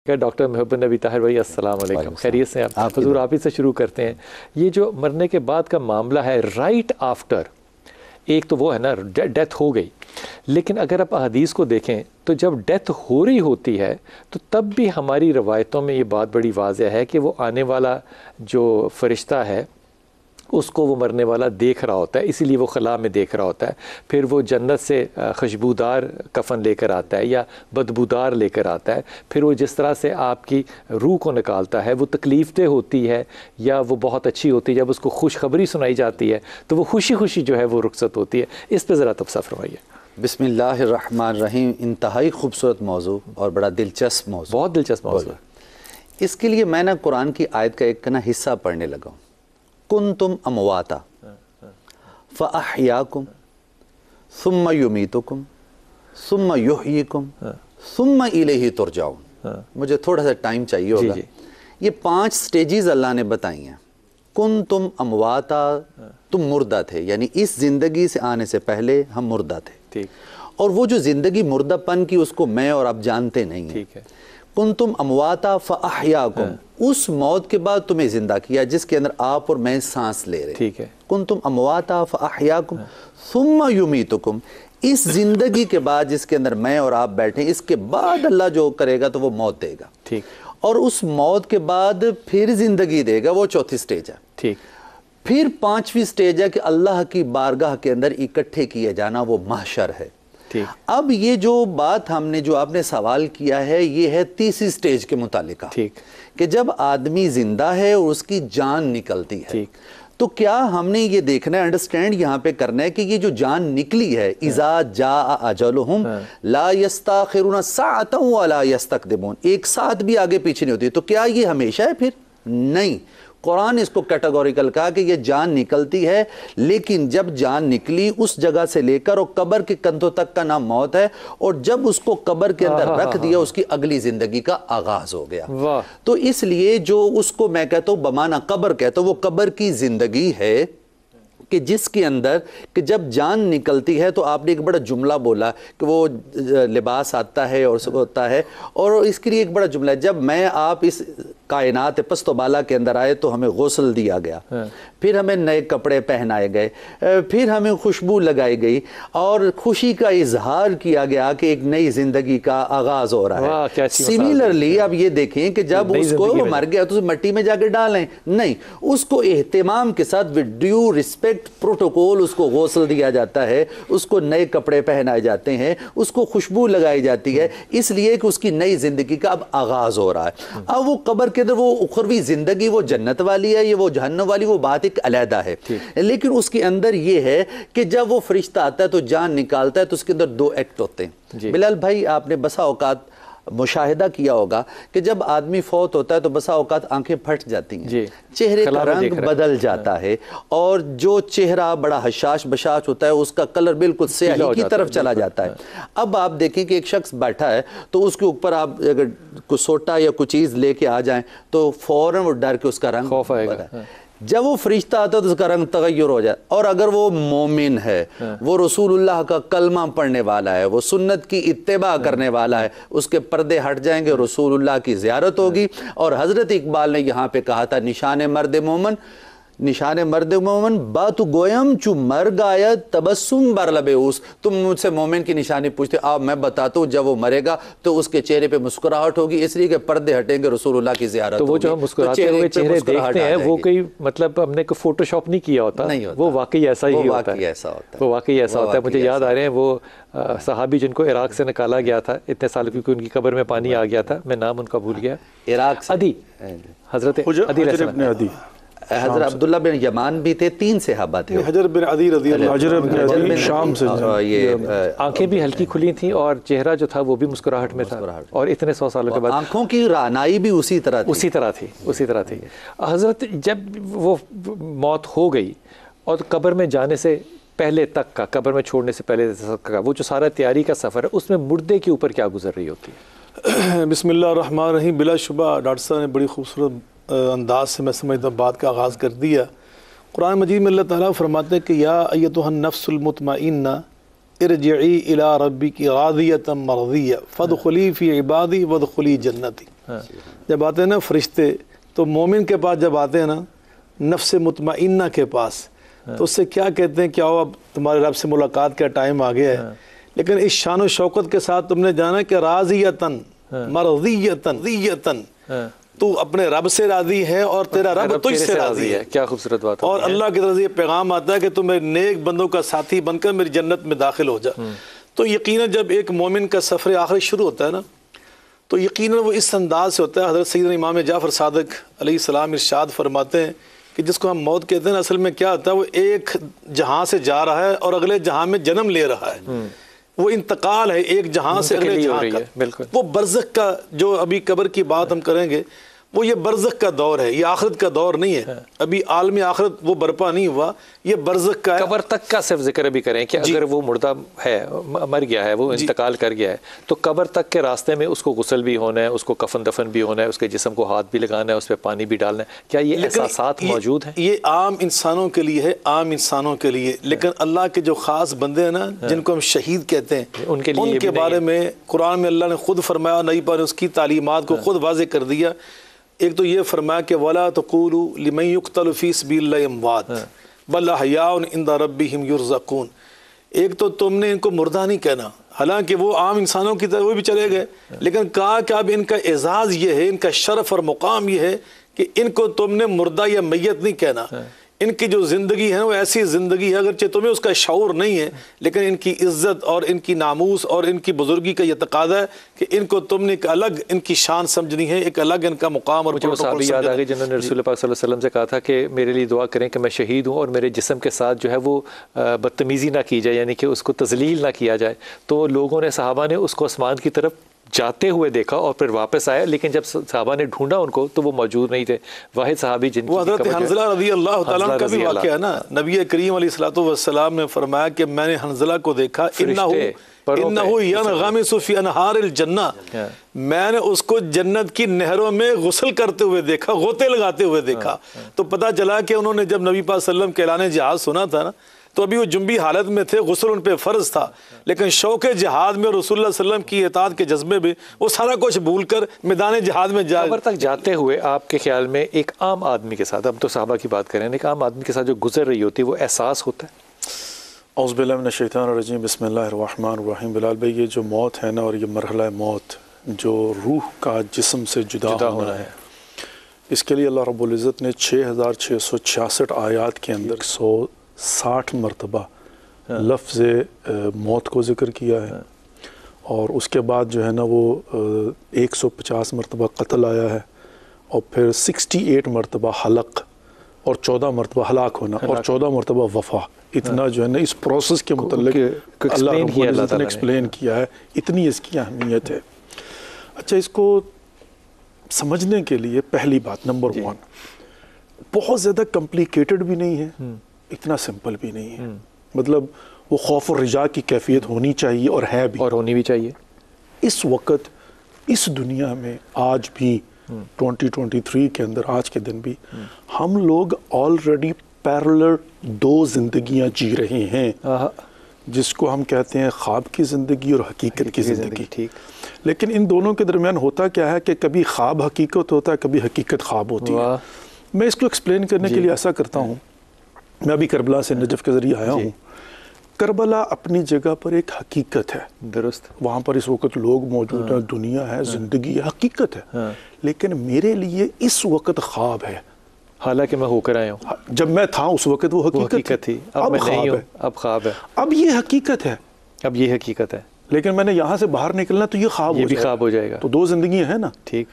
Doctor محب النبی طاہر بھائی السلام علیکم، خیریت سے آپ؟ حضور آپ ہی سے شروع کرتے ہیں۔ یہ جو مرنے کے بعد کا معاملہ ہے رائٹ آفٹر، ایک تو وہ ہے نا ڈیتھ ہو گئی، لیکن اگر آپ حدیث کو دیکھیں تو جب ڈیتھ ہو رہی ہوتی ہے تو تب بھی ہماری روایتوں میں یہ بات بڑی واضح ہے کہ وہ آنے والا جو فرشتہ ہے اس کو وہ مرنے والا دیکھ رہا ہوتا ہے، اسی لیے وہ خلا میں دیکھ رہا ہوتا ہے، پھر وہ جنت سے خوشبودار کفن لے کر آتا ہے یا بدبودار لے کر آتا ہے، پھر وہ جس طرح سے آپ کی روح کو نکالتا ہے، وہ تکلیف دہ ہوتی ہے یا وہ بہت اچھی ہوتی ہے، جب اس کو خوشخبری سنائی جاتی ہے تو وہ خوشی خوشی جو ہے وہ رخصت ہوتی ہے۔ اس پہ ذرا تبصرہ فرمائیے۔ بسم اللہ الرحمن الرحیم۔ انتہائی خوبصورت موضوع اور بڑا دلچسپ موضوع، بہت دلچسپ موضوع ہے۔ اس کے لیے میں نے قرآن کی آیت کا ایک حصہ پڑھنے لگا ہوں۔ کنتم امواتا فاحیاکم ثم یمیتکم ثم یحییکم ثم الیہ ترجعون۔ مجھے تھوڑا سا ٹائم چاہیے ہوگا۔ یہ 5 سٹیجز اللہ نے بتائی ہیں۔ کنتم امواتا، تم مردہ تھے، یعنی اس زندگی سے آنے سے پہلے ہم مردہ تھے، اور وہ جو زندگی مردہ پن کی اس کو میں اور آپ جانتے نہیں ہیں۔ کنتم امواتا فاحیاکم، اس موت کے بعد تمہیں زندہ کیا جس کے اندر آپ اور میں سانس لے رہے ہیں۔ کنتم امواتا فاحیاکم ثم یمیتکم، اس زندگی کے بعد جس کے اندر میں اور آپ بیٹھے ہیں، اس کے بعد اللہ جو کرے گا تو وہ موت دے گا، اور اس موت کے بعد پھر زندگی دے گا، وہ 4تھی سٹیج ہے۔ پھر 5ویں سٹیج ہے کہ اللہ کی بارگاہ کے اندر اکٹھے کیے جانا، وہ محشر ہے۔ اب یہ جو بات ہم نے جو آپ نے سوال کیا ہے، یہ ہے 3ری سٹیج کے متعلقہ، کہ جب آدمی زندہ ہے اور اس کی جان نکلتی ہے تو کیا ہم نے یہ دیکھنا ہے، انڈرسٹینڈ یہاں پہ کرنا ہے کہ یہ جو جان نکلی ہے، اذا جاء اجلہم لا یستاخرون ساعۃ ولا یستقدمون، ایک ساتھ بھی آگے پیچھے نہیں ہوتی، تو کیا یہ ہمیشہ ہے؟ پھر نہیں۔ قرآن اس کو کیٹیگوریکل کہا کہ یہ جان نکلتی ہے، لیکن جب جان نکلی اس جگہ سے لے کر اور قبر کے کندھوں تک کا نام موت ہے، اور جب اس کو قبر کے اندر رکھ دیا اس کی اگلی زندگی کا آغاز ہو گیا۔ تو اس لیے جو اس کو میں کہتا ہوں بمعنی قبر کہتا ہوں، وہ قبر کی زندگی ہے کہ جس کے اندر کہ جب جان نکلتی ہے تو آپ نے ایک بڑا جملہ بولا کہ وہ لباس آتا ہے اور سب ہوتا ہے، اور اس کے لیے ایک بڑا جملہ ہے، جب میں آپ اس کائنات پست و بالا کے اندر آئے تو ہمیں غسل دیا گیا، پھر ہمیں نئے کپڑے پہنائے گئے، پھر ہمیں خوشبو لگائی گئی، اور خوشی کا اظہار کیا گیا کہ ایک نئی زندگی کا آغاز ہو رہا ہے۔ سملرلی آپ یہ دیکھیں کہ جب اس کو مر گیا تو مٹی میں جا کے ڈالیں نہیں، اس کو اہتمام کے ساتھ ود ڈیو رسپیکٹ پروٹوکول اس کو غسل دیا جاتا ہے، اس کو نئے کپڑے پہنائے جاتے ہیں، اس کو خوشبو لگائی جاتی ہے، اس لیے کہ اس کی نئی زندگی کا اب آغاز ہو رہا ہے۔ اب وہ قبر کے اندر وہ اخروی زندگی، وہ جنت والی ہے، یہ وہ جہنم والی، وہ بات ایک علیحدہ ہے، لیکن اس کے اندر یہ ہے کہ جب وہ فرشتہ آتا ہے تو جان نکالتا ہے تو اس کے اندر 2 ایکٹ ہوتے ہیں۔ بلال بھائی آپ نے بسا اوقات مشاہدہ کیا ہوگا کہ جب آدمی فوت ہوتا ہے تو بسا اوقات آنکھیں پھٹ جاتی ہیں، چہرے کا رنگ بدل جاتا ہے، اور جو چہرہ بڑا حشاش بشاش ہوتا ہے اس کا کلر بالکل سیاہی کی طرف چلا جاتا ہے۔ اب آپ دیکھیں کہ ایک شخص بیٹھا ہے تو اس کے اوپر آپ اگر کوئی سوٹا یا کوئی چیز لے کے آ جائیں تو فوراً وہ ڈر کے اس کا رنگ خوف آئے گا۔ جب وہ فرشتہ آتا ہے تو اس کا رنگ تغیر ہو جائے، اور اگر وہ مومن ہے، وہ رسول اللہ کا کلمہ پڑھنے والا ہے، وہ سنت کی اتباع کرنے والا ہے، اس کے پردے ہٹ جائیں گے، رسول اللہ کی زیارت ہوگی۔ اور حضرت اقبال نے یہاں پہ کہا تھا نشان مرد مومن، نشان مرد مومن باتو گویم چو مرگ آید تبسم بر لب اوس۔ تم مجھ سے مومن کی نشانی پوچھتے، آپ میں بتاتا ہوں جب وہ مرے گا تو اس کے چہرے پہ مسکراہٹ ہوگی، اس لیے کہ پردے ہٹیں گے، رسول اللہ کی زیارت ہوگی۔ تو وہ جو ہم مسکراتے ہوئے چہرے دیکھتے ہیں وہ کوئی مطلب ہم نے کوئی فوٹو شاپ نہیں کیا ہوتا، وہ واقعی ایسا ہی ہوتا ہے، وہ واقعی ایسا ہوتا ہے۔ مجھے یاد آ رہے ہیں وہ صحابی جن کو عراق سے نکالا گیا تھا اتنے سال، کیونکہ ان کی قبر میں پانی آ گیا تھا، میں نام ان کا بھول گیا، عراق سے عدی، حضرت عدی علیہ السلام، حضرت عبداللہ بن یمان بھی تھے، 3 صحابہ تھے، حجر بن عدی رضی اللہ، حجر بن عدی شام سے، یہ آنکھیں بھی ہلکی کھلی تھیں اور چہرہ جو تھا وہ بھی مسکراہٹ میں تھا، اور اتنے 100 سالوں کے بعد آنکھوں کی رعنائی بھی اسی طرح تھی۔ حضرت جب وہ موت ہو گئی اور قبر میں جانے سے پہلے تک کا، قبر میں چھوڑنے سے پہلے تک کا وہ جو سارا تیاری کا سفر ہے، اس میں مردے کے اوپر کیا گزر رہی ہوتی ہے؟ بسم اللہ الرحمن الرحیم۔ بلا شبہ ڈاکٹر صاحب نے بڑی خوبصورت انداز سے میں سمجھتا ہوں بات کا آغاز کر دیا۔ قرآن مجید میں اللہ تعالیٰ فرماتے ہیں کہ یا ایتھا النفس المطمئنہ ارجعی الی ربک راضیۃ مرضیہ فادخلی فی عبادی وادخلی جنتی۔ جب آتے ہیں نا فرشتے تو مومن کے پاس جب آتے ہیں نا نفس مطمئنہ کے پاس تو اس سے کیا کہتے ہیں کہ آؤ اب تمہارے رب سے ملاقات کا ٹائم آ گیا ہے، لیکن اس شان و شوکت کے ساتھ تم نے جانا کہ راضیتن مرضیتن تو اپنے رب سے راضی ہے اور تیرا رب تجھ سے راضی ہے. کیا خوبصورت بات. اور اللہ کی طرف سے یہ پیغام آتا ہے کہ تم نیک بندوں کا ساتھی بن کر میری جنت میں داخل ہو جا. تو یقیناً جب ایک مومن کا سفر آخرت شروع ہوتا ہے نا تو یقیناً وہ اس انداز سے ہوتا ہے. حضرت سیدنا امام جعفر صادق علیہ السلام ارشاد فرماتے ہیں کہ جس کو ہم موت کہتے ہیں اصل میں کیا ہوتا ہے، وہ ایک جہاں سے جا رہا ہے اور اگلے جہاں میں جنم لے رہا ہے. وہ انتقال ہے ایک جہاں سے اگلے جہاں کا. وہ برزخ کا جو ابھی قبر کی بات ہم کریں گے وہ یہ برزخ کا دور ہے، یہ آخرت کا دور نہیں ہے. ابھی عالم آخرت وہ برپا نہیں ہوا، یہ برزخ کا ہے. قبر تک کا صرف ذکر بھی کریں کہ اگر وہ مردہ ہے، مر گیا ہے، وہ انتقال کر گیا ہے، تو قبر تک کے راستے میں اس کو غسل بھی ہونا ہے، اس کو کفن دفن بھی ہونا ہے، اس کے جسم کو ہاتھ بھی لگانا ہے، اس پہ پانی بھی ڈالنا ہے. کیا یہ احساسات موجود ہیں؟ یہ عام انسانوں کے لیے ہے، عام انسانوں کے لیے. لیکن اللہ کے جو خاص بندے ہیں نا جن کو ہم شہید کہتے ہیں، ان کے بارے میں قرآن میں اللہ نے خود فرمایا، نبی پر اس کی تعلیمات کو خود واضح کر دیا. ایک تو یہ فرمایا کہ وَلَا تَقُولُوا لِمَن يُقْتَلُ فِي سَبِيلِ اللَّهِ أَمْوَاتٌ بَلْ أَحْيَاءٌ عِندَ رَبِّهِمْ يُرْزَقُونَ. ایک تو تم نے ان کو مردہ نہیں کہنا، حالانکہ وہ عام انسانوں کی طرح وہ بھی چلے گئے، لیکن کہا کہ اب ان کا اعزاز یہ ہے، ان کا شرف اور مقام یہ ہے کہ ان کو تم نے مردہ یا میت نہیں کہنا. ان کی جو زندگی ہے وہ ایسی زندگی ہے، اگرچہ تمہیں اس کا شعور نہیں ہے، لیکن ان کی عزت اور ان کی ناموس اور ان کی بزرگی کا یہ تقاضا ہے کہ ان کو تم نے ایک الگ ان کی شان سمجھنی ہے، ایک الگ ان کا مقام اور مجھے وہ صحابی یاد آ گئی جنہوں نے رسول پاک صلی اللہ علیہ وسلم سے کہا تھا کہ میرے لیے دعا کریں کہ میں شہید ہوں اور میرے جسم کے ساتھ جو ہے وہ بدتمیزی نہ کی جائے، یعنی کہ اس کو تذلیل نہ کیا جائے. تو لوگوں نے، صحابہ نے اس کو آسمان کی طرف جاتے ہوئے دیکھا اور پھر واپس آیا، لیکن جب صحابہ نے ڈھونڈا ان کو تو وہ موجود نہیں تھے. واحد صحابی جن کی وہ حضرت حنظلہ رضی اللہ تعالیٰ عنہ کا بھی واقعہ ہے نا. نبی کریم علیہ الصلوۃ والسلام نے فرمایا کہ میں نے حنظلہ کو دیکھا، انہو ینغمس فی انہار الجنہ، میں نے اس کو جنت کی نہروں میں غسل کرتے ہوئے دیکھا، غوطے لگاتے ہوئے دیکھا. تو پتہ چلا کہ انہوں نے جب نبی پاک صلی اللہ علیہ وسلم کے اعلان جہاد سنا تھا نا تو ابھی وہ جنبی حالت میں تھے، غسل ان پہ فرض تھا، لیکن شوق جہاد میں رسول اللہ صلی اللہ علیہ وسلم کی اطاعت کے جذبے میں وہ سارا کچھ بھول کر میدان جہاد میں قبر تک جاتے ہوئے آپ کے خیال میں ایک عام آدمی کے ساتھ، اب تو صحابہ کی بات کریں، ایک عام آدمی کے ساتھ جو گزر رہی ہوتی ہے وہ احساس ہوتا ہے؟ اعوذ باللہ من الشیطان الرجیم، بسم اللہ الرحمن الرحیم. بلال بھائی، یہ جو موت ہے نا اور یہ مرحلہ موت جو روح کا جسم سے جدا ہونا ہے، اس کے لیے اللہ رب العزت نے 6666 آیات کے اندر 160 مرتبہ لفظ موت کو ذکر کیا ہے، اور اس کے بعد جو ہے نا وہ 150 مرتبہ قتل آیا ہے، اور پھر 68 مرتبہ حلق، اور 14 مرتبہ ہلاک ہونا، اور 14 مرتبہ وفا. اتنا جو ہے نا اس پروسیس کے متعلق اللہ رب العزت نے ایکسپلین کیا ہے، اتنی اس کی اہمیت ہے. اچھا، اس کو سمجھنے کے لیے پہلی بات نمبر 1، بہت زیادہ کمپلیکیٹڈ بھی نہیں ہے، اتنا سمپل بھی نہیں ہے. مطلب وہ خوف و رجا کی کیفیت ہونی چاہیے، اور ہے بھی، اور ہونی بھی چاہیے. اس وقت اس دنیا میں آج بھی 2023 کے اندر، آج کے دن بھی ہم لوگ آلریڈی پیرلر 2 زندگیاں جی رہے ہیں، جس کو ہم کہتے ہیں خواب کی زندگی اور حقیقت کی زندگی. لیکن ان دونوں کے درمیان ہوتا کیا ہے کہ کبھی خواب حقیقت ہوتا ہے، کبھی حقیقت خواب ہوتی ہے. میں اس کو ایکسپلین کرنے کے لیے ایسا کرتا ہوں، میں ابھی کربلا سے نجف کے ذریعے آیا ہوں. کربلا اپنی جگہ پر ایک حقیقت ہے، درست، وہاں پر اس وقت لوگ موجود ہیں، دنیا ہے، زندگی ہے، حقیقت ہے. لیکن میرے لیے اس وقت خواب ہے، حالانکہ میں ہو کر آیا ہوں. جب میں تھا اس وقت وہ حقیقت تھی، اب میں نہیں ہوں، اب خواب ہے. اب یہ حقیقت ہے، اب یہ حقیقت ہے، لیکن میں نے یہاں سے باہر نکلنا تو یہ خواب ہو جائے گا. تو 2 زندگیاں ہیں نا. ٹھیک.